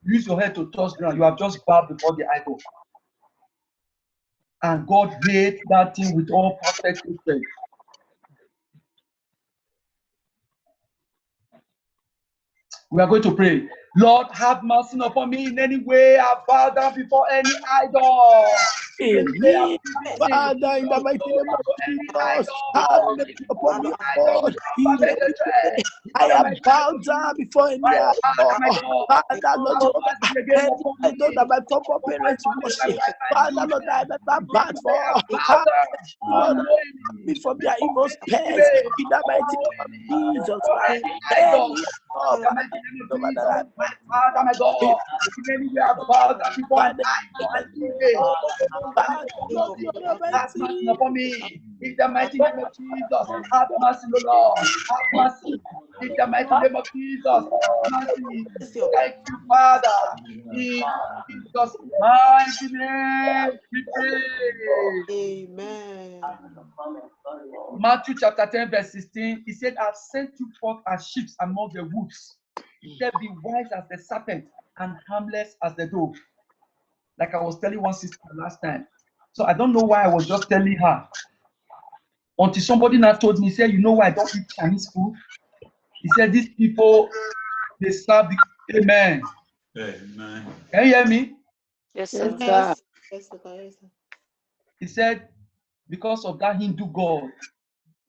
Use your head to touch ground. You have just bowed before the idol. And God hates that thing with all perfect respect. We are going to pray. Lord, have mercy upon me in any way. I bow down before any idol. Amen. Father, in the mighty name of Jesus, have mercy upon me, Lord. I am bowed down before any idol. Father, Lord, I know that my former parents worship. Father, Lord, I never bad for. Lord, me from their evil spells. In the mighty name of Jesus Christ. Father, my God, we are bowed down before an idol. Have mercy upon me. In the mighty name of Jesus, have mercy, Lord. Have mercy. In the mighty name of Jesus, mercy. Thank you, Father. In Jesus' mighty name, we pray. Amen. Matthew chapter 10, verse 16, he said, I've sent you forth as sheep among the wolves. He said, be wise as the serpent and harmless as the dove. Like I was telling one sister last time. So I don't know why I was just telling her. Until somebody now told me, he said, you know why I don't eat Chinese food? He said, these people, they serve the amen. Amen. Can you hear me? Yes, sir. Yes. He said, because of that Hindu god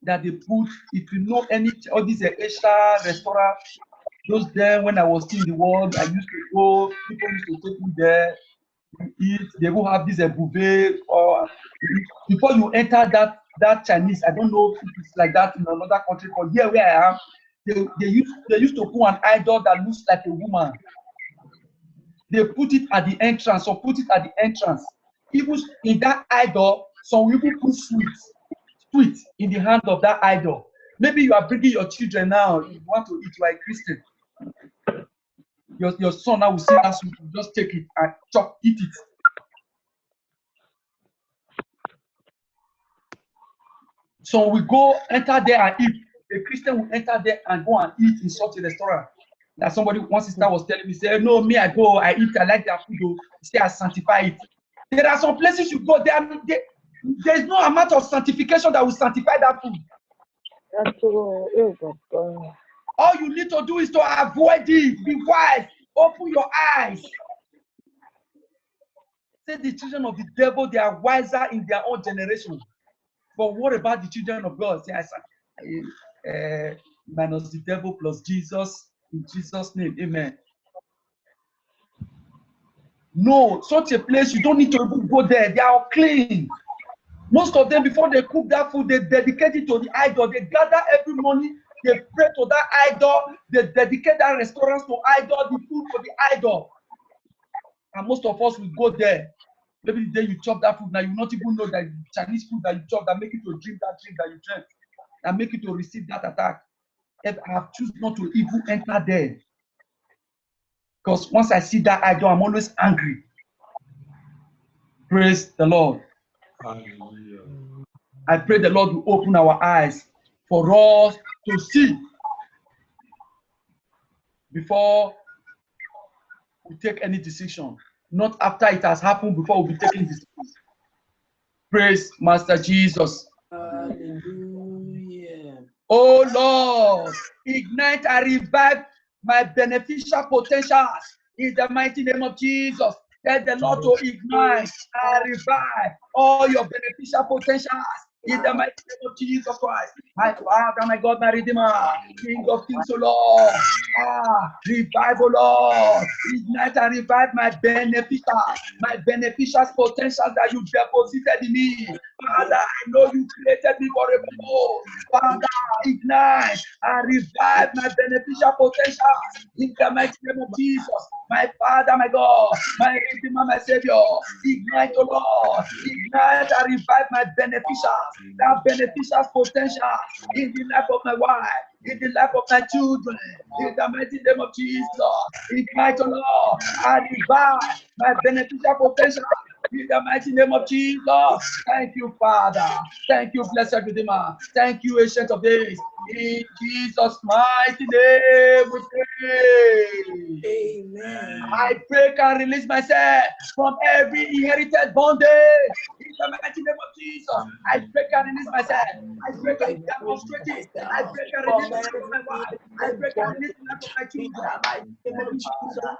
that they put, if you know any, all these Asia restaurant, those there when I was still in the world, I used to go, people used to take me there, eat, they will have this buffet, or before you enter that Chinese, I don't know if it's like that in another country, but here where I am, they used to put an idol that looks like a woman. They put it at the entrance, or put it at the entrance. Even in that idol, some people put sweet in the hand of that idol. Maybe you are bringing your children now, you want to eat, you are a Christian. Your son now will see that sweet, you just take it and eat it. So we go enter there and eat. A Christian will enter there and go and eat in such a restaurant. That somebody, one sister was telling me, say, no, me, I go, I eat, I like their food, say I sanctify it. There are some places you go, there's no amount of sanctification that will sanctify that food. All you need to do is to avoid it, be wise, open your eyes. Say the children of the devil, they are wiser in their own generation. But what about the children of God? Say, minus the devil plus Jesus, in Jesus' name, amen. No, such a place, you don't need to even go there. They are clean. Most of them, before they cook that food, they dedicate it to the idol. They gather every morning, they pray to that idol, they dedicate that restaurant to idol, the food for the idol. And most of us will go there. Maybe the day you chop that food, now you not even know that Chinese food that you chop, that make you to drink that drink that you drink, that make you to receive that attack. If I have chosen not to even enter there. Because once I see that idol, I'm always angry. Praise the Lord. Hallelujah. I pray the Lord will open our eyes for us to see before we take any decision. Not after it has happened, before we'll be taking decisions. Praise Master Jesus. Hallelujah. Oh Lord, ignite and revive my beneficial potentials in the mighty name of Jesus. Tell the Lord to ignite and revive all your beneficial potentials in the mighty name of Jesus Christ. My Father, my God, my Redeemer, King of Kings, O Lord. Revive, O Lord. Ignite and revive my beneficial potentials that you deposited in me. Father, I know you created me for a purpose. Father, ignite and revive my beneficial potential in the mighty name of Jesus. My Father, my God, my Redeemer, my Savior, ignite, O Lord, ignite and revive my that beneficial potential in the life of my wife, in the life of my children, in the mighty name of Jesus. Ignite, O Lord, and revive my beneficial potential in the mighty name of Jesus. Thank you, Father. Thank you, blessed Redeemer. Thank you, Ancient of Days. In Jesus' mighty name we pray. Amen. I break and release myself from every inherited bondage. In the mighty name of Jesus, I break and release myself. I break and demonstrate it. I break and release myself from my wife. I break and release myself from my children.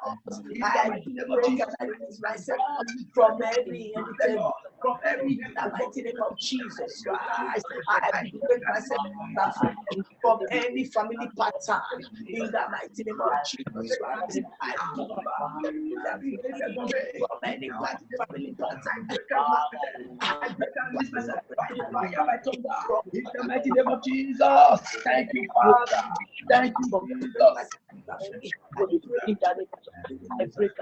In the mighty name of Jesus, I release myself From every inherited from every in the mighty name of Jesus Christ, I break myself from any family pattern in the mighty name of Jesus Christ. I break from any family pattern. I break and release myself by fire, by thunder. In the mighty name of Jesus. Thank you, Father. Thank you, Jesus.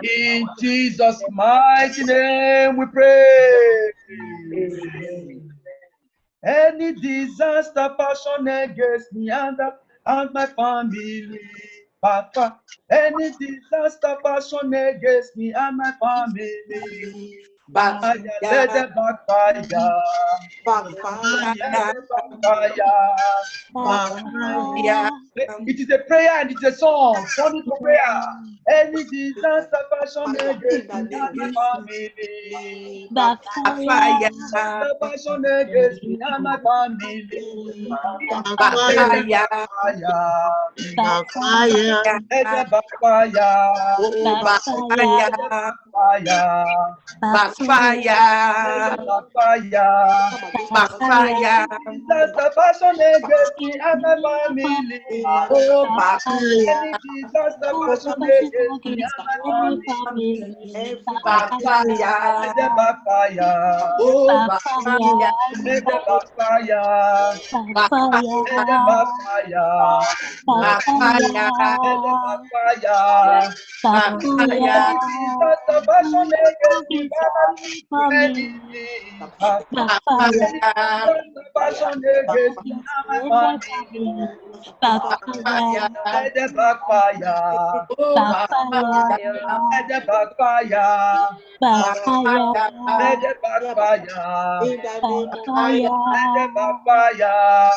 In Jesus' mighty name we pray. Any disaster passion against me and my family, Papa. Any disaster passion against me and my family, let the backfire. It is a prayer and it's a song. Turn it to prayer. Any disaster passion against me and my family, Backfire. passion against me and my family, Backfire. Backfire. let the backfire. Backfire. Disaster passion against me and my family. Any disaster passion against me and my family. Backfire. Let the backfire. Let the backfire. Let the backfire. Let the backfire. Any disaster passion against me and my family. Passion against me and my family. Let the backfire. Let the backfire. Let the backfire. Let the backfire.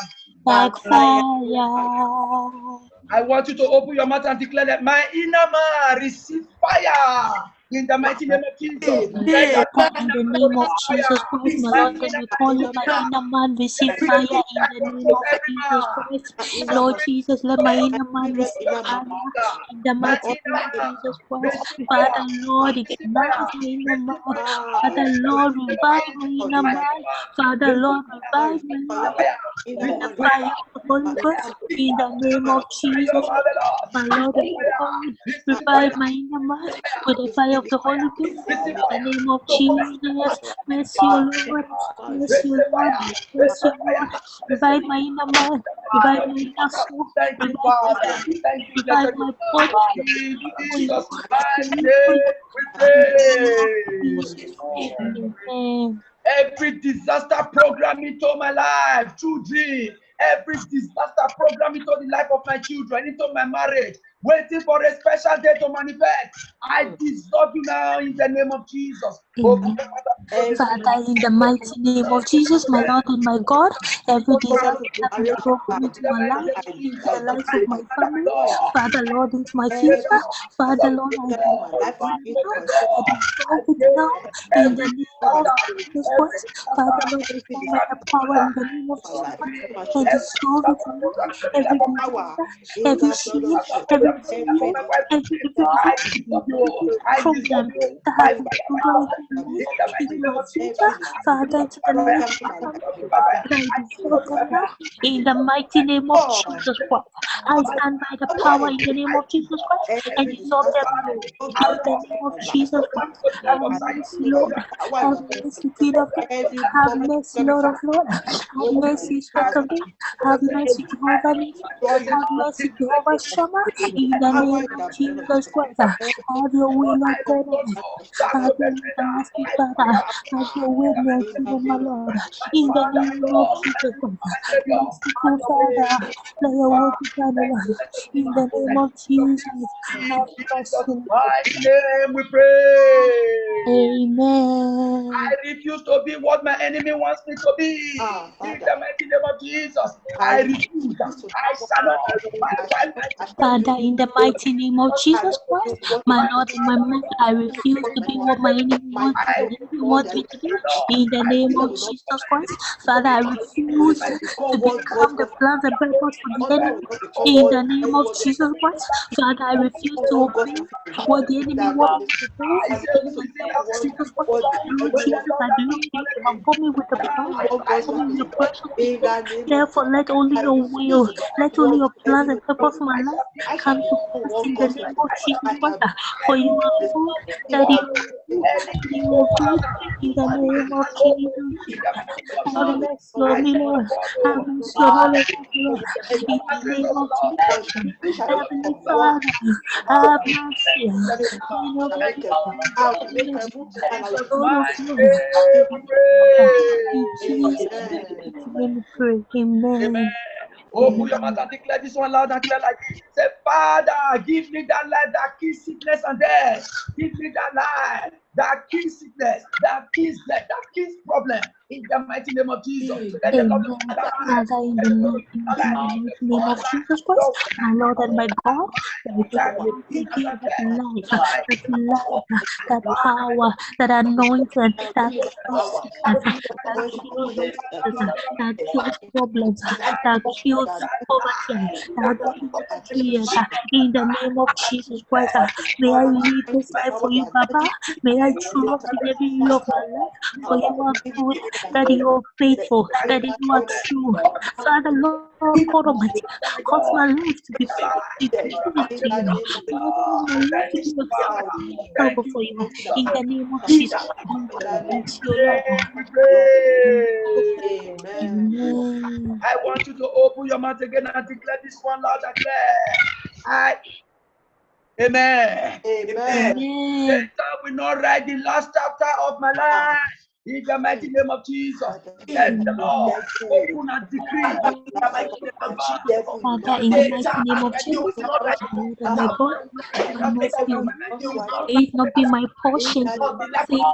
I want you to open your mouth and declare that my inner man receive fire. In the mighty name of Jesus. In the name of Jesus Christ, my Lord and my God, let my inner man receive fire in the name of Jesus Christ. Lord Jesus, let my inner man receive fire in the mighty name of Jesus Christ. Father, Lord, ignite my inner man. Father, Lord, revive my inner man. Father, Lord, revive my inner man. In the fire of the Holy Ghost, in the name of Jesus, my Lord and my God, revive my inner man with the fire of the Holy Ghost. In the name of Jesus, bless you, Lord, bless you, Lord, bless you, Lord. Revive my inner man, revive my inner soul, Thank you, revive Father. Thank you, my body. in Jesus' mighty name we pray. Amen. Every disaster program into my life, through dream, every disaster program into the life of my children, into my marriage, waiting for a special day to manifest. I dissolve you now in the name of Jesus. Amen. Father, in the mighty name of Jesus, my Lord and my God, every disaster that is broken into my life, into the life of my family, Father, Lord, into my future, Father, Lord, I dissolve it now in the name of Jesus Christ. Father, Lord, I stand by the power in the name of Jesus Christ. I dissolve it now. Every disaster, every sin, every fear, every problem that by has been struggling in my future, Father, into the name of in the mighty name of Jesus Christ. I stand by the power in the name of Jesus Christ and dissolve them in the name of Jesus Christ. Have mercy, Lord. Have mercy, King of Kings. Have mercy, Lord of Lords. Have mercy, Spirit of God. Have mercy, Jehovah Nissi. Have mercy, Jehovah Shammah. In the name of Jesus Christ. Have your will, Lord God. Have your will, everlasting Father. Have your will, my King and my Lord. In the name of Jesus Christ. Merciful Father. Let your will be done, Lord. In the name of Jesus. Have mercy. mighty name we pray. Amen. I refuse to be what my enemy wants me to be. In the mighty name of Jesus, I refuse. I shall not. Father, in the mighty name of Jesus Christ, my Lord and my Master, I refuse to be what my enemy wants me to be. In the name of Jesus Christ, Father, I refuse to become the plans and purpose for the enemy. In the name of Jesus Christ, Father, I refuse to obey what the enemy wants me to do. In the name of Jesus Christ, Lord Jesus, I believe you have got me with the plan, got me with the precious people. Therefore, let only your will, let only your plans and purpose for my life come to pass in the name of Jesus Christ. For you are good, that you are good, in the name of Jesus. Have mercy on me, Lord. Have mercy on all of us, Lord. In the name of Jesus. Heavenly Father, have mercy. King of kings, Lord of lords. In Jesus' name we pray. Amen. Open your mouth and declare this one loud and clear like this. Say, Father, give me that life that kills sickness and death. Give me that life that kills sickness, that kills death, that kills problem. In the mighty name of Jesus. Amen. Father, in the mighty name of Jesus Christ, my Lord and my God, that you give that life, that power, that anointing, that kills sickness, that kills problems, that kills poverty, that kills tears. In the name of Jesus Christ, may I live this life for you, Baba. May I trust in every area of my life, for you are good, that you are faithful, that you are true. Father, Lord God Almighty, cause my life to be pleasing to you. Lord, cause my life to be acceptable for you. In the name of Jesus, thank you, Lord. Amen. I want you to open your mouth again and declare this one loud and clear. Amen. Amen. Satan will not write the last chapter of my life. In the mighty name of Jesus. Yes, the Lord. Open and decree. In the mighty name of Jesus. Father, in the mighty name of Jesus, Lord and my God, have mercy on me. May it not be my portion. Satan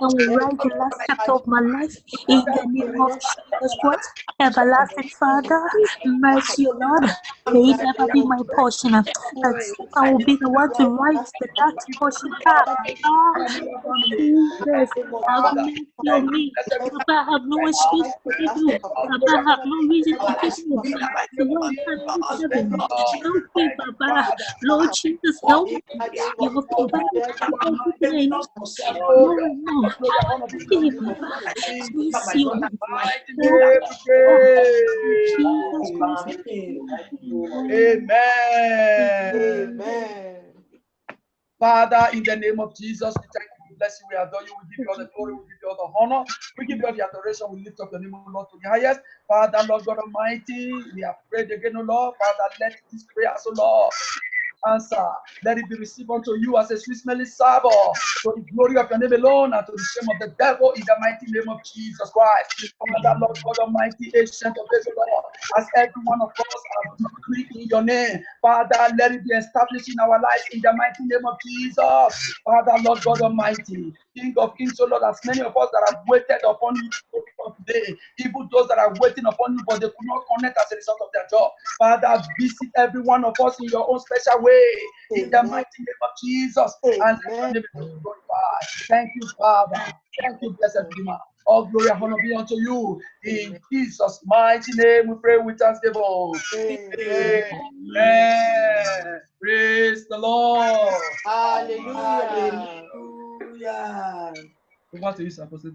will write the last chapter of my life in the name of Jesus Christ. Everlasting Father, mercy, O Lord. May it never be my portion. That Satan will be the one to write the last portion. Jesus, have mercy on me. Papa, I have no excuse to give you. Papa, I have no reason to give you. So Lord, can you heaven? Help me, Papa. Lord Jesus, help me. You have provided everything I need. No. Hey, Papa, mercy on me. Jesus Christ. Amen. Father, in the name of Jesus, we thank you, we bless you, we adore you, we give you all the glory, we give you all the honor, we give you all the adoration, we lift up your name, O Lord, to the highest. Father, Lord God Almighty, we have prayed again, O Lord. Father, let this prayer, O Lord, answer. Let it be received unto you as a sweet smelling savour, to the glory of your name alone and to the shame of the devil, in the mighty name of Jesus Christ. Father, Lord God Almighty, ancient of days, Lord, as every one of us have decreed in your name, Father, let it be established in our lives in the mighty name of Jesus. Father, Lord God Almighty, King of Kings, O Lord, as many of us that have waited upon you today, even those that are waiting upon you, but they could not connect as a result of their job. Father, visit every one of us in your own special way, in the mighty name of Jesus, and let your name be glorified. Thank you, Father. Thank you, blessed Redeemer. All glory and honor be unto you. In Jesus' mighty name we pray with thanksgiving. Amen. Praise the Lord. Hallelujah. Hallelujah. Over to you, Sir Apostle.